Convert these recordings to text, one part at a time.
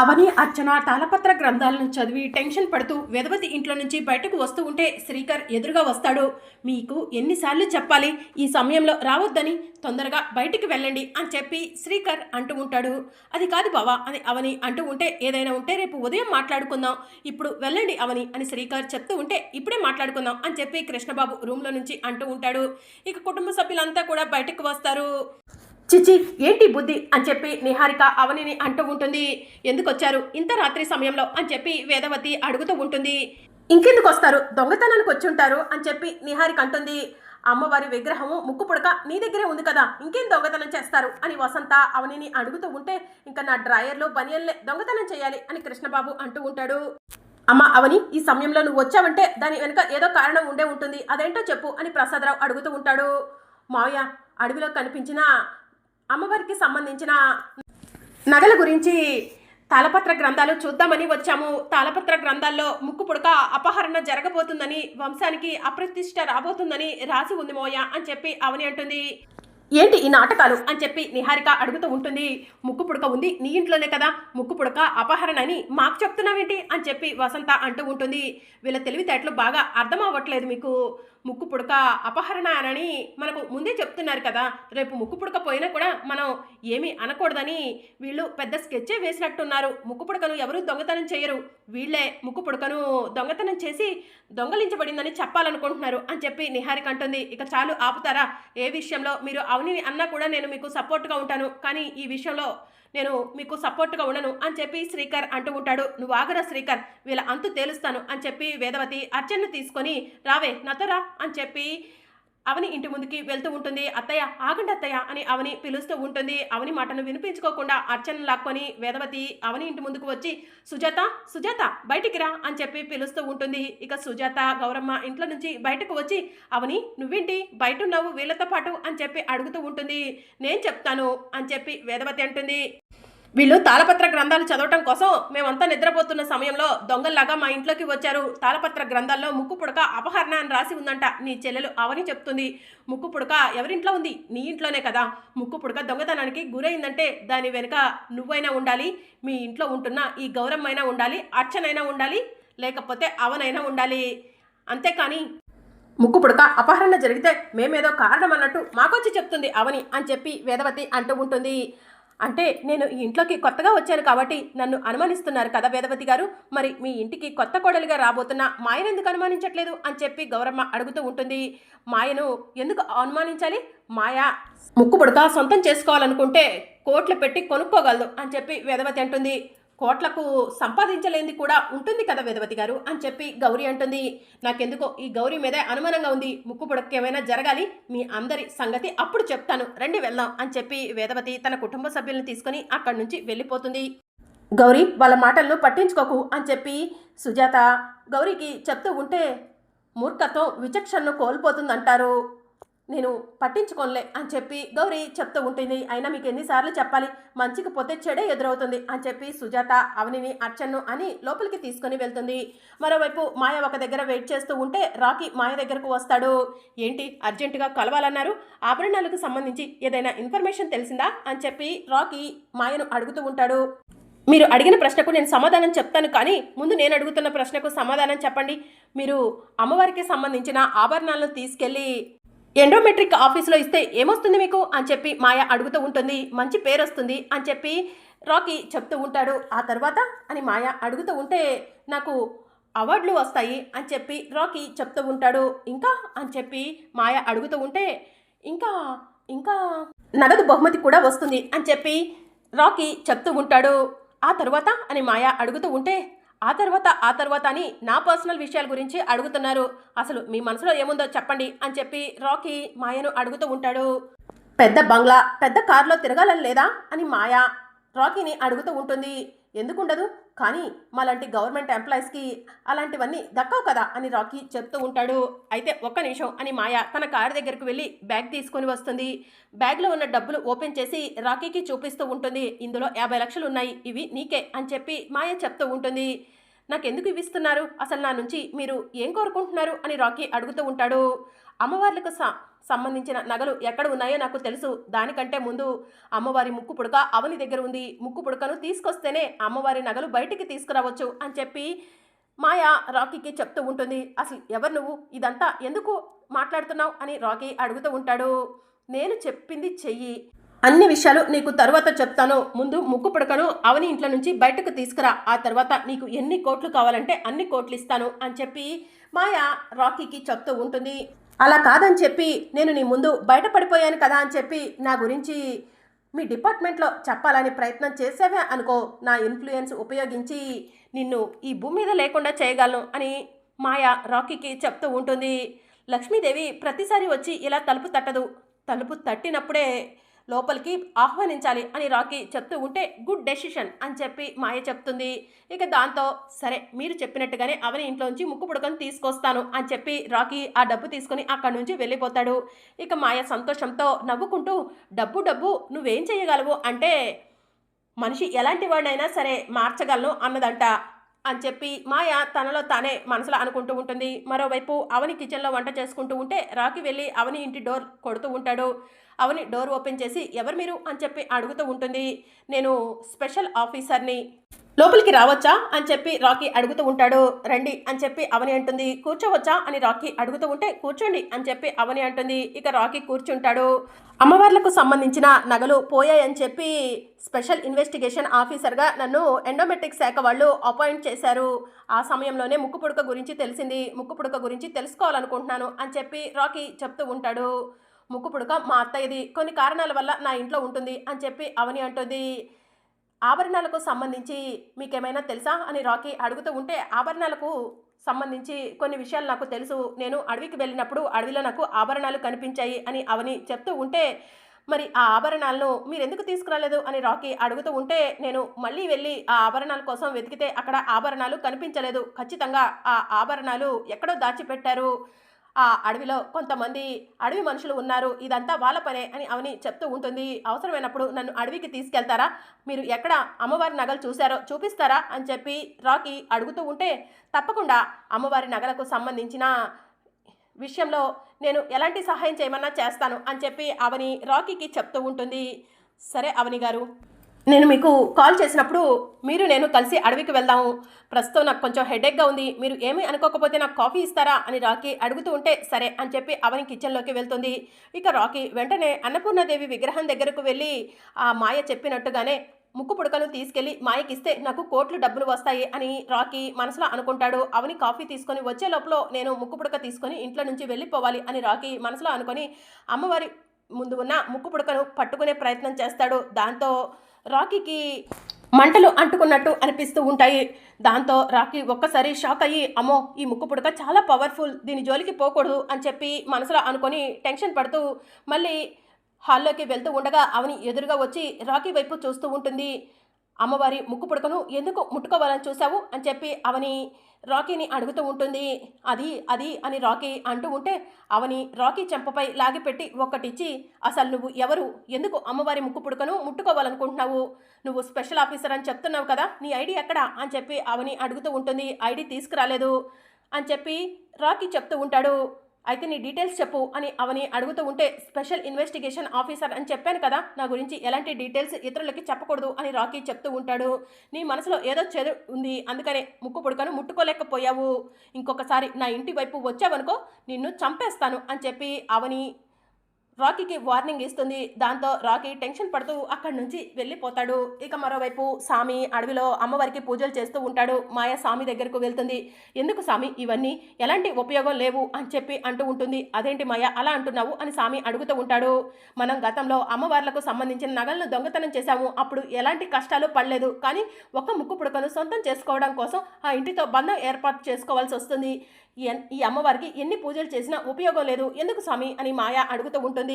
అవని అర్చన తాళపత్ర గ్రంథాలను చదివి టెన్షన్ పడుతూ వేదవతి ఇంట్లో నుంచి బయటకు వస్తూ ఉంటే శ్రీకర్ ఎదురుగా వస్తాడు. మీకు ఎన్నిసార్లు చెప్పాలి ఈ సమయంలో రావద్దని, తొందరగా బయటికి వెళ్ళండి అని చెప్పి శ్రీకర్ అంటూ ఉంటాడు. అది కాదు బావా అని అవని అంటూ ఉంటే, ఏదైనా ఉంటే రేపు ఉదయం మాట్లాడుకుందాం, ఇప్పుడు వెళ్ళండి అవని అని శ్రీకర్ చెప్తూ ఉంటే, ఇప్పుడే మాట్లాడుకుందాం అని చెప్పి కృష్ణబాబు రూమ్లో నుంచి అంటూ ఉంటాడు. ఇక కుటుంబ సభ్యులంతా కూడా బయటకు వస్తారు. చిచి ఏంటి బుద్ధి అని చెప్పి నిహారిక అవనిని అంటూ ఉంటుంది. ఎందుకు వచ్చారు ఇంత రాత్రి సమయంలో అని చెప్పి వేదవతి అడుగుతూ ఉంటుంది. ఇంకెందుకు వస్తారు, దొంగతనానికి వచ్చి ఉంటారు అని చెప్పి నిహారిక అంటుంది. అమ్మవారి విగ్రహము ముక్కు పుడక నీ దగ్గరే ఉంది కదా, ఇంకేం దొంగతనం చేస్తారు అని వసంత అవనిని అడుగుతూ ఉంటే, ఇంకా నా డ్రాయర్లో బనియన్లే దొంగతనం చేయాలి అని కృష్ణబాబు అంటూ ఉంటాడు. అమ్మ అవని, ఈ సమయంలో నువ్వు వచ్చావంటే దాని వెనుక ఏదో కారణం ఉండే ఉంటుంది, అదేంటో చెప్పు అని ప్రసాదరావు అడుగుతూ ఉంటాడు. మావయ్య, అడవిలో కనిపించిన అమ్మవారికి సంబంధించిన నగల గురించి తాళపత్ర గ్రంథాలు చూద్దామని వచ్చాము. తాళపత్ర గ్రంథాల్లో ముక్కు పుడక అపహరణ జరగబోతుందని, వంశానికి అప్రతిష్ట రాబోతుందని రాసి ఉంది మోయ అని చెప్పి అవని అంటుంది. ఏంటి ఈ నాటకాలు అని చెప్పి నిహారిక అడుగుతూ ఉంటుంది. ముక్కు పుడక ఉంది నీ ఇంట్లోనే కదా, ముక్కు పుడక అపహరణ అని మాకు చెప్తున్నావేంటి అని చెప్పి వసంత అంటూ ఉంటుంది. వీళ్ళ తెలివితేటలు బాగా అర్థం అవ్వట్లేదు మీకు. ముక్కు పుడక అపహరణ అని మనకు ముందే చెప్తున్నారు కదా, రేపు ముక్కు పుడక పోయినా కూడా మనం ఏమీ అనకూడదని వీళ్ళు పెద్ద స్కెచ్చే వేసినట్టున్నారు. ముక్కు పుడకను ఎవరూ దొంగతనం చేయరు, వీళ్లే ముక్కు పుడకను దొంగతనం చేసి దొంగలించబడిందని చెప్పాలనుకుంటున్నారు అని చెప్పి నిహారిక అంటుంది. ఇక చాలు ఆపుతారా, ఏ విషయంలో మీరు అవనిని అన్నా కూడా నేను మీకు సపోర్ట్గా ఉంటాను, కానీ ఈ విషయంలో నేను మీకు సపోర్ట్గా ఉండను అని చెప్పి శ్రీకర్ అంటూ ఉంటాడు. నువ్వు ఆగరా శ్రీకర్, వీళ్ళ అంతు తేలుస్తాను అని చెప్పి వేదవతి అర్చనను తీసుకొని రావే నాతో రా అని చెప్పి అవని ఇంటి ముందుకి వెళ్తూ ఉంటుంది. అత్తయ్య ఆగండి అత్తయ్య అని అవని పిలుస్తూ ఉంటుంది. అవని మాటను వినిపించుకోకుండా అర్చన లాక్కొని వేదవతి అవని ఇంటి ముందుకు వచ్చి, సుజాత సుజాత బయటికి రా అని చెప్పి పిలుస్తూ ఉంటుంది. ఇక సుజాత గౌరమ్మ ఇంట్లో నుంచి బయటకు వచ్చి, అవని నువ్వేంటి బయట ఉన్నావు వీళ్ళతో పాటు అని చెప్పి అడుగుతూ ఉంటుంది. నేను చెప్తాను అని చెప్పి వేదవతి అంటుంది. వీళ్ళు తాళపత్ర గ్రంథాలు చదవటం కోసం మేమంతా నిద్రపోతున్న సమయంలో దొంగల్లాగా మా ఇంట్లోకి వచ్చారు. తాళపత్ర గ్రంథాల్లో ముక్కు పుడక అపహరణ అని రాసి ఉందంట. నీ చెల్లెలు అవని చెప్తుంది. ముక్కు పుడక ఎవరింట్లో ఉంది, నీ ఇంట్లోనే కదా. ముక్కు పుడక దొంగతనానికి గురైందంటే దాని వెనుక నువ్వైనా ఉండాలి, మీ ఇంట్లో ఉంటున్న ఈ గౌరమ్మైనా ఉండాలి, అర్చనైనా ఉండాలి, లేకపోతే అవనైనా ఉండాలి. అంతేకాని ముక్కు పుడక అపహరణ జరిగితే మేమేదో కారణం అన్నట్టు మాకొచ్చి చెప్తుంది అవని అని చెప్పి వేదవతి అంటూ ఉంటుంది. అంటే నేను ఈ ఇంట్లోకి కొత్తగా వచ్చాను కాబట్టి నన్ను అనుమానిస్తున్నారు కదా వేదవతి గారు, మరి మీ ఇంటికి కొత్త కోడలిగా రాబోతున్న మాయను ఎందుకు అనుమానించట్లేదు అని చెప్పి గౌరమ్మ అడుగుతూ ఉంటుంది. మాయను ఎందుకు అనుమానించాలి, మాయ ముక్కు పుడక సొంతం చేసుకోవాలనుకుంటే కోట్లు పెట్టి కొనుక్కోగలదు అని చెప్పి వేదవతి అంటుంది. కోట్లకు సంపాదించలేంది కూడా ఉంటుంది కదా వేదవతి గారు అని చెప్పి గౌరీ అంటుంది. నాకెందుకో ఈ గౌరీ మీదే అనుమానంగా ఉంది, ముక్కు పుడక ఏమైనా జరగాలి, మీ అందరి సంగతి అప్పుడు చెప్తాను, రండి వెళ్దాం అని చెప్పి వేదవతి తన కుటుంబ సభ్యులను తీసుకుని అక్కడి నుంచి వెళ్ళిపోతుంది. గౌరీ వాళ్ళ మాటలను పట్టించుకోకు అని చెప్పి సుజాత గౌరీకి చెప్తూ ఉంటే, మూర్ఖత్వం విచక్షణను కోల్పోతుందంటారు, నేను పట్టించుకోనులే అని చెప్పి గౌరీ చెప్తూ ఉంటుంది. అయినా మీకు ఎన్నిసార్లు చెప్పాలి, మంచికి పోతే చెడే ఎదురవుతుంది అని చెప్పి సుజాత అవనిని అర్చన్ను అని లోపలికి తీసుకొని వెళ్తుంది. మరోవైపు మాయ ఒక దగ్గర వెయిట్ చేస్తూ ఉంటే రాకీ మాయ దగ్గరకు వస్తాడు. ఏంటి అర్జెంటుగా కలవాలన్నారు, ఆభరణాలకు సంబంధించి ఏదైనా ఇన్ఫర్మేషన్ తెలిసిందా అని చెప్పి రాకీ మాయను అడుగుతూ ఉంటాడు. మీరు అడిగిన ప్రశ్నకు నేను సమాధానం చెప్తాను, కానీ ముందు నేను అడుగుతున్న ప్రశ్నకు సమాధానం చెప్పండి. మీరు అమ్మవారికి సంబంధించిన ఆభరణాలను తీసుకెళ్ళి ఎండోమెట్రిక్ ఆఫీసులో ఇస్తే ఏమొస్తుంది మీకు అని చెప్పి మాయ అడుగుతూ ఉంటుంది. మంచి పేరు వస్తుంది అని చెప్పి రాకీ చెప్తూ ఉంటాడు. ఆ తర్వాత అని మాయ అడుగుతూ ఉంటే, నాకు అవార్డులు వస్తాయి అని చెప్పి రాకీ చెప్తూ ఉంటాడు. ఇంకా అని చెప్పి మాయ అడుగుతూ ఉంటే, ఇంకా ఇంకా నగదు బహుమతి కూడా వస్తుంది అని చెప్పి రాకీ చెప్తూ ఉంటాడు. ఆ తర్వాత అని మాయ అడుగుతూ ఉంటే, ఆ తర్వాత అని నా పర్సనల్ విషయాల గురించి అడుగుతున్నారు, అసలు మీ మనసులో ఏముందో చెప్పండి అని చెప్పి రాకీ మాయను అడుగుతూ ఉంటాడు. పెద్ద బంగ్లా పెద్ద కారులో తిరగాలని లేదా అని మాయ రాకీని అడుగుతూ ఉంటుంది. ఎందుకుండదు, కానీ మాలాంటి గవర్నమెంట్ ఎంప్లాయీస్కి అలాంటివన్నీ దక్కవు కదా అని రాకీ చెప్తూ ఉంటాడు. అయితే ఒక్క నిమిషం అని మాయ తన కారు దగ్గరకు వెళ్ళి బ్యాగ్ తీసుకొని వస్తుంది. బ్యాగ్లో ఉన్న డబ్బులు ఓపెన్ చేసి రాకీకి చూపిస్తూ ఉంటుంది. ఇందులో 50 లక్షలు ఉన్నాయి, ఇవి నీకే అని చెప్పి మాయ చెప్తూ ఉంటుంది. నాకెందుకు ఇవి ఇస్తున్నారు, అసలు నా నుంచి మీరు ఏం కోరుకుంటున్నారు అని రాకీ అడుగుతూ ఉంటాడు. అమ్మవార్లకు సంబంధించిన నగలు ఎక్కడ ఉన్నాయో నాకు తెలుసు. దానికంటే ముందు అమ్మవారి ముక్కు పుడక అవని దగ్గర ఉంది. ముక్కు పుడకను తీసుకొస్తేనే అమ్మవారి నగలు బయటికి తీసుకురావచ్చు అని చెప్పి మాయ రాకీకి చెప్తూ ఉంటుంది. అసలు ఎవరు నువ్వు, ఇదంతా ఎందుకు మాట్లాడుతున్నావు అని రాకీ అడుగుతూ ఉంటాడు. నేను చెప్పింది చెయ్యి, అన్ని విషయాలు నీకు తర్వాత చెప్తాను. ముందు ముక్కు పుడకను అవని ఇంట్లో నుంచి బయటకు తీసుకురా, ఆ తర్వాత నీకు ఎన్ని కోట్లు కావాలంటే అన్ని కోట్లు ఇస్తాను అని చెప్పి మాయ రాకీకి చెప్తూ ఉంటుంది. అలా కాదని చెప్పి నేను నీ ముందు బయటపడిపోయాను కదా అని చెప్పి నా గురించి మీ డిపార్ట్మెంట్లో చెప్పాలని ప్రయత్నం చేసావే అనుకో, నా ఇన్ఫ్లుయెన్స్ ఉపయోగించి నిన్ను ఈ భూమి మీద లేకుండా చేయగలను అని మాయ రాకీకి చెప్తూ ఉంటుంది. లక్ష్మీదేవి ప్రతిసారి వచ్చి ఇలా తలుపు తట్టదు, తలుపు తట్టినప్పుడే లోపలికి ఆహ్వానించాలి అని రాకీ చెప్తూ ఉంటే గుడ్ డెసిషన్ అని చెప్పి మాయ చెప్తుంది. ఇక దాంతో సరే మీరు చెప్పినట్టుగానే అవని ఇంట్లోంచి ముక్కు పుడకను తీసుకొస్తాను అని చెప్పి రాకీ ఆ డబ్బు తీసుకొని అక్కడి నుంచి వెళ్ళిపోతాడు. ఇక మాయ సంతోషంతో నవ్వుకుంటూ డబ్బు డబ్బు నువ్వేం చేయగలవు అంటే మనిషి ఎలాంటి వాడినైనా సరే మార్చగలను అన్నదంట అని చెప్పి మాయ తనలో తానే మనసులో అనుకుంటూ ఉంటుంది. మరోవైపు అవని కిచెన్లో వంట చేసుకుంటూ ఉంటే రాకీ వెళ్ళి అవని ఇంటి డోర్ కొడుతూ ఉంటాడు. అవని డోర్ ఓపెన్ చేసి ఎవరు మీరు అని చెప్పి అడుగుతూ ఉంటుంది. నేను స్పెషల్ ఆఫీసర్ని, లోపలికి రావచ్చా అని చెప్పి రాకీ అడుగుతూ ఉంటాడు. రండి అని చెప్పి అవని అంటుంది. కూర్చోవచ్చా అని రాకీ అడుగుతూ ఉంటే కూర్చోండి అని చెప్పి అవని అంటుంది. ఇక రాకీ కూర్చుంటాడు. అమ్మవార్లకు సంబంధించిన నగలు పోయాయని చెప్పి స్పెషల్ ఇన్వెస్టిగేషన్ ఆఫీసర్గా నన్ను ఎండోమెట్రిక్ శాఖ వాళ్ళు అపాయింట్ చేశారు. ఆ సమయంలోనే ముక్కు పుడక గురించి తెలిసింది. ముక్కు పుడక గురించి తెలుసుకోవాలనుకుంటున్నాను అని చెప్పి రాకీ చెప్తూ ఉంటాడు. ముక్కు పుడక మా అత్తయ్యది, కొన్ని కారణాల వల్ల నా ఇంట్లో ఉంటుంది అని చెప్పి అవని అంటుంది. ఆభరణాలకు సంబంధించి మీకేమైనా తెలుసా అని రాకీ అడుగుతూ ఉంటే ఆభరణాలకు సంబంధించి కొన్ని విషయాలు నాకు తెలుసు. నేను అడవికి వెళ్ళినప్పుడు అడవిలో నాకు ఆభరణాలు కనిపించాయి అని అవని చెప్తూ ఉంటే మరి ఆ ఆభరణాలను మీరు ఎందుకు తీసుకురాలేదు అని రాకీ అడుగుతూ ఉంటే నేను మళ్ళీ వెళ్ళి ఆ ఆభరణాల కోసం వెతికితే అక్కడ ఆభరణాలు కనిపించలేదు. ఖచ్చితంగా ఆ ఆభరణాలు ఎక్కడో దాచిపెట్టారు. ఆ అడవిలో కొంతమంది అడవి మనుషులు ఉన్నారు, ఇదంతా వాళ్ళ పనే అని అవని చెప్తూ ఉంటుంది. అవసరమైనప్పుడు నన్ను అడవికి తీసుకెళ్తారా, మీరు ఎక్కడ అమ్మవారి నగలు చూశారో చూపిస్తారా అని చెప్పి రాకీ అడుగుతూ ఉంటే తప్పకుండా అమ్మవారి నగలకు సంబంధించిన విషయంలో నేను ఎలాంటి సహాయం చేయమన్నా చేస్తాను అని చెప్పి అవని రాకీకి చెప్తూ ఉంటుంది. సరే అవని గారు, నేను మీకు కాల్ చేసినప్పుడు మీరు నేను కలిసి అడవికి వెళ్దాము, ప్రస్తుతం నాకు కొంచెం హెడేక్గా ఉంది, మీరు ఏమీ అనుకోకపోతే నాకు కాఫీ ఇస్తారా అని రాకీ అడుగుతూ ఉంటే సరే అని చెప్పి అవని కిచెన్లోకి వెళ్తుంది. ఇక రాకీ వెంటనే అన్నపూర్ణాదేవి విగ్రహం దగ్గరకు వెళ్ళి ఆ మాయ చెప్పినట్టుగానే ముక్కు పుడకను తీసుకెళ్లి మాయకిస్తే నాకు కోట్లు డబ్బులు వస్తాయి అని రాకీ మనసులో అనుకుంటాడు. అవని కాఫీ తీసుకొని వచ్చే లోపల నేను ముక్కు పుడక తీసుకొని ఇంట్లో నుంచి వెళ్ళిపోవాలి అని రాకీ మనసులో అనుకొని అమ్మవారి ముందు ఉన్న ముక్కు పుడకను పట్టుకునే ప్రయత్నం చేస్తాడు. దాంతో రాకీకి మంటలు అంటుకున్నట్టు అనిపిస్తూ ఉంటాయి. దాంతో రాకీ ఒక్కసారి షాక్ అయ్యి అమ్మో ఈ ముక్కు పుడక చాలా పవర్ఫుల్, దీని జోలికి పోకూడదు అని చెప్పి మనసులో అనుకొని టెన్షన్ పడుతూ మళ్ళీ హాల్లోకి వెళ్తూ ఉండగా అవని ఎదురుగా వచ్చి రాకీ వైపు చూస్తూ ఉంటుంది. అమ్మవారి ముక్కు పుడకను ఎందుకు ముట్టుకోవాలని చూసావు అని చెప్పి అవని రాకీని అడుగుతూ ఉంటుంది. అది అది అని రాకీ అంటూ ఉంటే అవని రాకీ చెంపపై లాగిపెట్టి ఒక్కటిచ్చి అసలు నువ్వు ఎవరు, ఎందుకు అమ్మవారి ముక్కు పుడకను ముట్టుకోవాలనుకుంటున్నావు, నువ్వు స్పెషల్ ఆఫీసర్ అని చెప్తున్నావు కదా, నీ ఐడి ఎక్కడా అని చెప్పి అవని అడుగుతూ ఉంటుంది. ఐడి తీసుకురాలేదు అని చెప్పి రాకీ చెప్తూ ఉంటాడు. అయితే నీ డీటెయిల్స్ చెప్పు అని అవని అడుగుతూ ఉంటే స్పెషల్ ఇన్వెస్టిగేషన్ ఆఫీసర్ అని చెప్పాను కదా, నా గురించి ఎలాంటి డీటెయిల్స్ ఇతరులకి చెప్పకూడదు అని రాకీ చెప్తూ ఉంటాడు. నీ మనసులో ఏదో చెడు ఉంది, అందుకనే ముక్కు పుడకను ముట్టుకోలేకపోయావు, ఇంకొకసారి నా ఇంటి వైపు వచ్చావనుకో నిన్ను చంపేస్తాను అని చెప్పి అవని రాకీకి వార్నింగ్ ఇస్తుంది. దాంతో రాకీ టెన్షన్ పడుతూ అక్కడి నుంచి వెళ్ళిపోతాడు. ఇక మరోవైపు సామి అడవిలో అమ్మవారికి పూజలు చేస్తూ ఉంటాడు. మాయ సామి దగ్గరకు వెళ్తుంది. ఎందుకు సామి ఇవన్నీ, ఎలాంటి ఉపయోగం లేవు అని చెప్పి అంటూ ఉంటుంది. అదేంటి మాయ అలా అంటున్నావు అని సామి అడుగుతూ ఉంటాడు. మనం గతంలో అమ్మవార్లకు సంబంధించిన నగలను దొంగతనం చేశాము, అప్పుడు ఎలాంటి కష్టాలు పడలేదు, కానీ ఒక ముక్కు పుడకను సొంతం చేసుకోవడం కోసం ఆ ఇంటితో బంధం ఏర్పాటు చేసుకోవాల్సి వస్తుంది. ఈ అమ్మవారికి ఎన్ని పూజలు చేసినా ఉపయోగం లేదు, ఎందుకు స్వామి అని మాయ అడుగుతూ ఉంటుంది.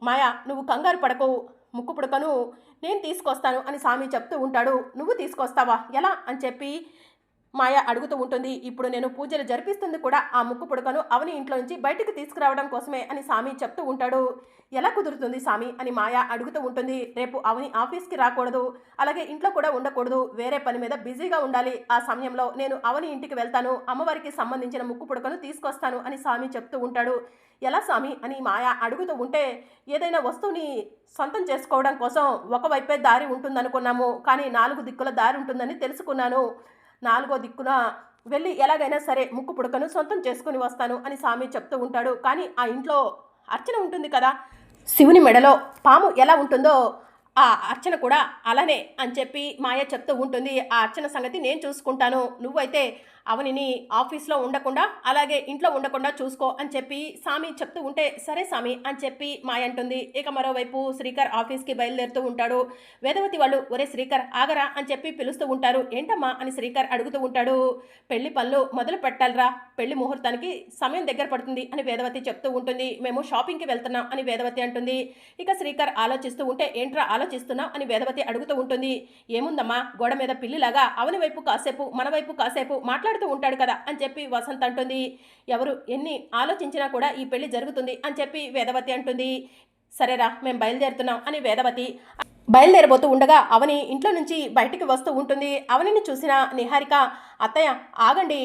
మాయ నువ్వు కంగారు పడకు, ముక్కు పుడకను నేను తీసుకొస్తాను అని స్వామి చెప్తూ ఉంటాడు. నువ్వు తీసుకొస్తావా, ఎలా అని చెప్పి మాయ అడుగుతూ ఉంటుంది. ఇప్పుడు నేను పూజలు జరిపిస్తుంది కూడా ఆ ముక్కు పుడకను అవని ఇంట్లో నుంచి బయటికి తీసుకురావడం కోసమే అని స్వామి చెప్తూ ఉంటాడు. ఎలా కుదురుతుంది స్వామి అని మాయ అడుగుతూ ఉంటుంది. రేపు అవని ఆఫీస్కి రాకూడదు, అలాగే ఇంట్లో కూడా ఉండకూడదు, వేరే పని మీద బిజీగా ఉండాలి. ఆ సమయంలో నేను అవని ఇంటికి వెళ్తాను, అమ్మవారికి సంబంధించిన ముక్కు పుడకను తీసుకొస్తాను అని స్వామి చెప్తూ ఉంటాడు. ఎలా స్వామి అని మాయ అడుగుతూ ఉంటే, ఏదైనా వస్తువుని సొంతం చేసుకోవడం కోసం ఒకవైపే దారి ఉంటుందనుకున్నాము, కానీ 4 దిక్కుల దారి ఉంటుందని తెలుసుకున్నాను. 4వ దిక్కున వెళ్ళి ఎలాగైనా సరే ముక్కు పుడకను సొంతం చేసుకుని వస్తాను అని స్వామి చెప్తూ ఉంటాడు. కానీ ఆ ఇంట్లో అర్చన ఉంటుంది కదా, శివుని మెడలో పాము ఎలా ఉంటుందో ఆ అర్చన కూడా అలానే అని చెప్పి మాయ చెప్తూ ఉంటుంది. ఆ అర్చన సంగతి నేను చూసుకుంటాను, నువ్వైతే అవనిని ఆఫీస్లో ఉండకుండా అలాగే ఇంట్లో ఉండకుండా చూసుకో అని చెప్పి స్వామి చెప్తూ ఉంటే, సరే స్వామి అని చెప్పి మాయ అంటుంది. ఇక మరోవైపు శ్రీకర్ ఆఫీస్కి బయలుదేరుతూ ఉంటాడు. వేదవతి వాళ్ళు ఒరే శ్రీకర్ ఆగరా అని చెప్పి పిలుస్తూ ఉంటారు. ఏంటమ్మా అని శ్రీకర్ అడుగుతూ ఉంటాడు. పెళ్లి పనులు మొదలు పెట్టాలరా, పెళ్లి ముహూర్తానికి సమయం దగ్గర పడుతుంది అని వేదవతి చెప్తూ ఉంటుంది. మేము షాపింగ్కి వెళ్తున్నాం అని వేదవతి అంటుంది. ఇక శ్రీకర్ ఆలోచిస్తూ ఉంటే, ఏంట్రా ఆలోచిస్తున్నావు అని వేదవతి అడుగుతూ ఉంటుంది. ఏముందమ్మా, గోడ మీద పిల్లిలాగా అవని వైపు కాసేపు మన వైపు కాసేపు మాట్లాడుతూ ఉంటాడు కదా అని చెప్పి వసంత్ అంటుంది. ఎవరు ఎన్ని ఆలోచించినా కూడా ఈ పెళ్లి జరుగుతుంది అని చెప్పి వేదవతి అంటుంది. సరేరా మేము బయలుదేరుతున్నాం అని వేదవతి బయలుదేరబోతూ ఉండగా అవని ఇంట్లో నుంచి బయటికి వస్తూ ఉంటుంది. అవనిని చూసిన నిహారిక, అత్తయ్య ఆగండి,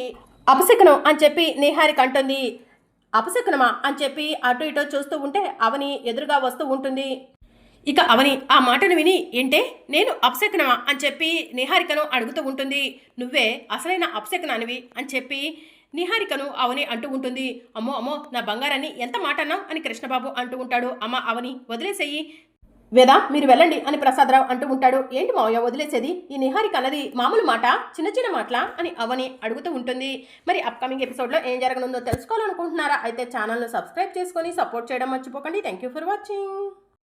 అపశకునం అని చెప్పి నిహారిక అంటుంది. అపశకునమా అని చెప్పి అటు ఇటో చూస్తూ ఉంటే అవని ఎదురుగా వస్తూ ఉంటుంది. ఇక అవని ఆ మాటను విని, ఏంటే నేను అపశకునమా అని చెప్పి నిహారికను అడుగుతూ ఉంటుంది. నువ్వే అసలైన అపశకునానివి అని చెప్పి నిహారికను అవని అంటూ ఉంటుంది. అమ్మో అమ్మో నా బంగారాన్ని ఎంత మాట అన్నావు అని కృష్ణబాబు అంటూ ఉంటాడు. అమ్మ అవని వదిలేసేయి, వేదా మీరు వెళ్ళండి అని ప్రసాదరావు అంటూ ఉంటాడు. ఏంటి మావయ్య వదిలేసేది, ఈ నిహారిక అన్నది మామూలు మాట, చిన్న చిన్న మాటలా అని అవని అడుగుతూ ఉంటుంది. మరి అప్కమింగ్ ఎపిసోడ్లో ఏం జరగనుందో తెలుసుకోవాలనుకుంటున్నారా? అయితే ఛానల్ను సబ్స్క్రైబ్ చేసుకొని సపోర్ట్ చేయడం మర్చిపోకండి. Thank you for watching.